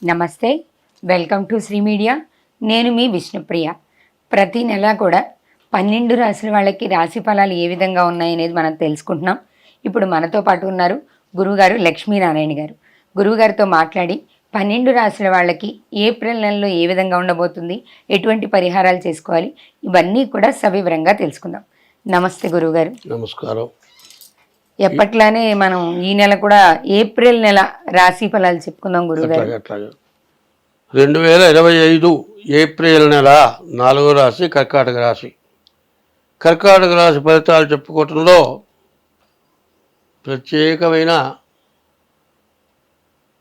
నమస్తే, welcome to Shri media. నేను మీ విష్ణుప్రియ. ప్రతి నెల కూడా 12 రాశుల వాళ్ళకి రాశి ఫలాలు ఏ విధంగా ఉన్నాయనేది మనం తెలుసుకుంటున్నాం. ఇప్పుడు మనతో పాటు ఉన్నారు గురువుగారు లక్ష్మీనారాయణ గారు. గురువుగారితో మాట్లాడి 12 రాశుల వాళ్ళకి ఏప్రిల్ నెలలో ఏ విధంగా ఉండబోతుంది, ఎటువంటి పరిహారాలు చేసుకోవాలి, ఇవన్నీ కూడా సవివరంగా తెలుసుకుందాం. నమస్తే గురువుగారు. నమస్కారం. ఎప్పట్లానే మనం ఈ నెల కూడా ఏప్రిల్ నెల రాశి ఫలాలు చెప్పుకుందాం గురువుగారు. 2025 ఏప్రిల్ నెల 4వ రాశి కర్కాటక రాశి. కర్కాటక రాశి ఫలితాలు చెప్పుకోవటంలో ప్రత్యేకమైన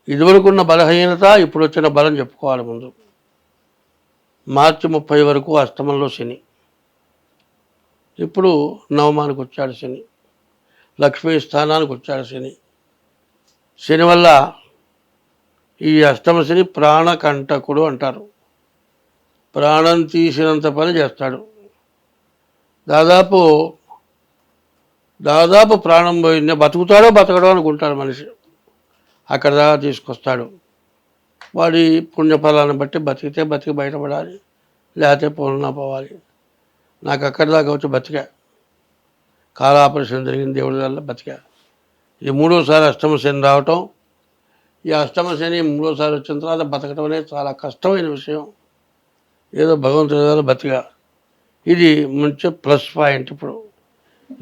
ఇదివరకున్న బలహీనత, ఇప్పుడు వచ్చిన బలం చెప్పుకోవాలి. ముందు మార్చి 30 వరకు అష్టమంలో శని, ఇప్పుడు నవమానికి వచ్చాడు శని, లక్ష్మీ స్థానానికి వచ్చాడు శని. శని వల్ల ఈ అష్టమ శని ప్రాణకంటకుడు అంటారు. ప్రాణం తీసినంత పని చేస్తాడు. దాదాపు ప్రాణం పోయింది, బతుకుతాడో బతకడో అనుకుంటాడు మనిషి. అక్కడ దాకా తీసుకొస్తాడు. వాడి పుణ్యఫలాన్ని బట్టి బతికితే బతికి బయటపడాలి, లేకపోతే పూర్ణ పోవాలి. నాకు అక్కడి దాకా వచ్చి బతికా, కాలాపరేషన్ జరిగింది దేవుడి వల్ల బతికా. ఈ మూడోసారి అష్టమ శని రావటం, ఈ అష్టమ శని మూడోసారి వచ్చిన తర్వాత బతకడం అనేది చాలా కష్టమైన విషయం. ఏదో భగవంతుడి వల్ల బతికా. ఇది మంచి ప్లస్ పాయింట్. ఇప్పుడు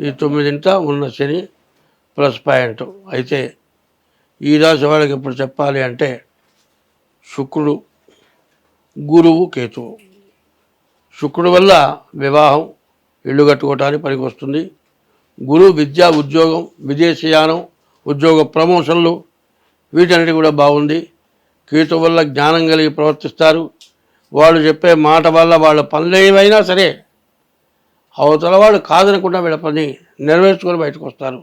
ఈ 9 ఉన్న శని ప్లస్ పాయింట్. అయితే ఈ రాశి వాళ్ళకి ఇప్పుడు చెప్పాలి అంటే శుక్రుడు, గురువు, కేతువు. శుక్రుడు వల్ల వివాహం, ఇల్లు కట్టుకోవటానికి పనికి వస్తుంది. గురువు విద్య, ఉద్యోగం, విదేశీయానం, ఉద్యోగ ప్రమోషన్లు, వీటన్నిటి కూడా బాగుంది. కేతు వల్ల జ్ఞానం కలిగి ప్రవర్తిస్తారు. వాళ్ళు చెప్పే మాట వల్ల వాళ్ళ పనులు ఏవైనా సరే అవతల వాళ్ళు కాదనకుండా వీళ్ళ పని నెరవేర్చుకొని బయటకు వస్తారు.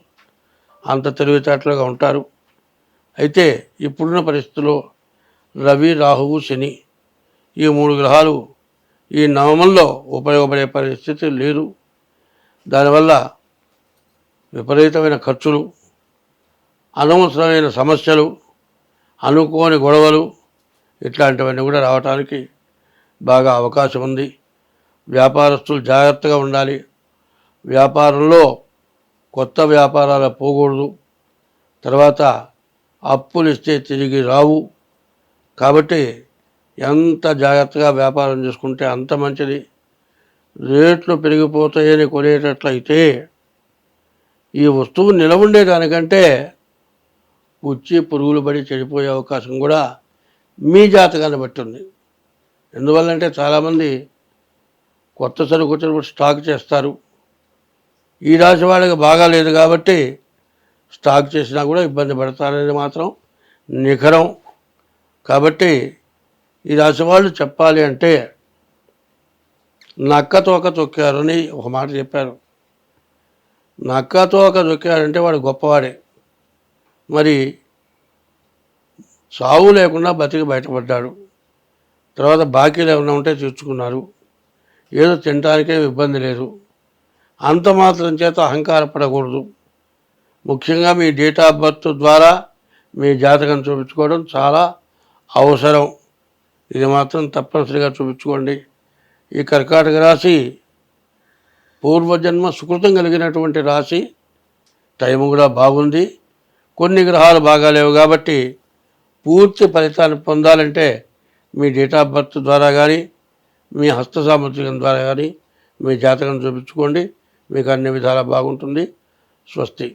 అంత తెలివితేటలుగా ఉంటారు. అయితే ఇప్పుడున్న పరిస్థితుల్లో రవి, రాహువు, శని ఈ 3 గ్రహాలు ఈ నవమంలో ఉపయోగపడే పరిస్థితి లేదు. దానివల్ల విపరీతమైన ఖర్చులు, అనవసరమైన సమస్యలు, అనుకోని గొడవలు, ఇట్లాంటివన్నీ కూడా రావడానికి బాగా అవకాశం ఉంది. వ్యాపారస్తులు జాగ్రత్తగా ఉండాలి. వ్యాపారంలో కొత్త వ్యాపారాలు పోకూడదు. తర్వాత అప్పులు ఇస్తే తిరిగి రావు. కాబట్టి ఎంత జాగ్రత్తగా వ్యాపారం చేసుకుంటే అంత మంచిది. రేట్లు పెరిగిపోతాయని కొనేటట్లయితే ఈ వస్తువు నిలవుండేదానికంటే ఉచ్చి పురుగులు పడి చెడిపోయే అవకాశం కూడా మీ జాతకాన్ని బట్టి ఉంది. ఎందువల్లంటే చాలామంది కొత్త సరుకు వచ్చినప్పుడు స్టాక్ చేస్తారు. ఈ రాశి వాళ్ళకి బాగా లేదు కాబట్టి స్టాక్ చేసినా కూడా ఇబ్బంది పడతారనేది మాత్రం నిఖరం. కాబట్టి ఈ రాశి వాళ్ళు చెప్పాలి అంటే నక్క తోక తొక్కారని ఒక మాట చెప్పారు. నక్క తోక తొక్కారంటే వాడు గొప్పవాడే. మరి సావు లేకుండా బతికి బయటపడ్డాడు. తర్వాత బాకీలు ఏమైనా ఉంటే తీర్చుకున్నారు. ఏదో తినడానికే ఇబ్బంది లేదు. అంత మాత్రం చేత అహంకారపడకూడదు. ముఖ్యంగా మీ డేట్ ఆఫ్ బర్త్ ద్వారా మీ జాతకం చూపించుకోవడం చాలా అవసరం. ఇది మాత్రం తప్పనిసరిగా చూపించుకోండి. ఈ కర్కాటక రాశి పూర్వజన్మ సుకృతం కలిగినటువంటి రాశి. టైం కూడా బాగుంది. కొన్ని గ్రహాలు బాగాలేవు కాబట్టి పూర్తి ఫలితాన్ని పొందాలంటే మీ డేట్ ఆఫ్ బర్త్ ద్వారా కానీ, మీ హస్త సాముద్రికం ద్వారా కానీ మీ జాతకం చూపించుకోండి. మీకు అన్ని విధాలా బాగుంటుంది. స్వస్తి.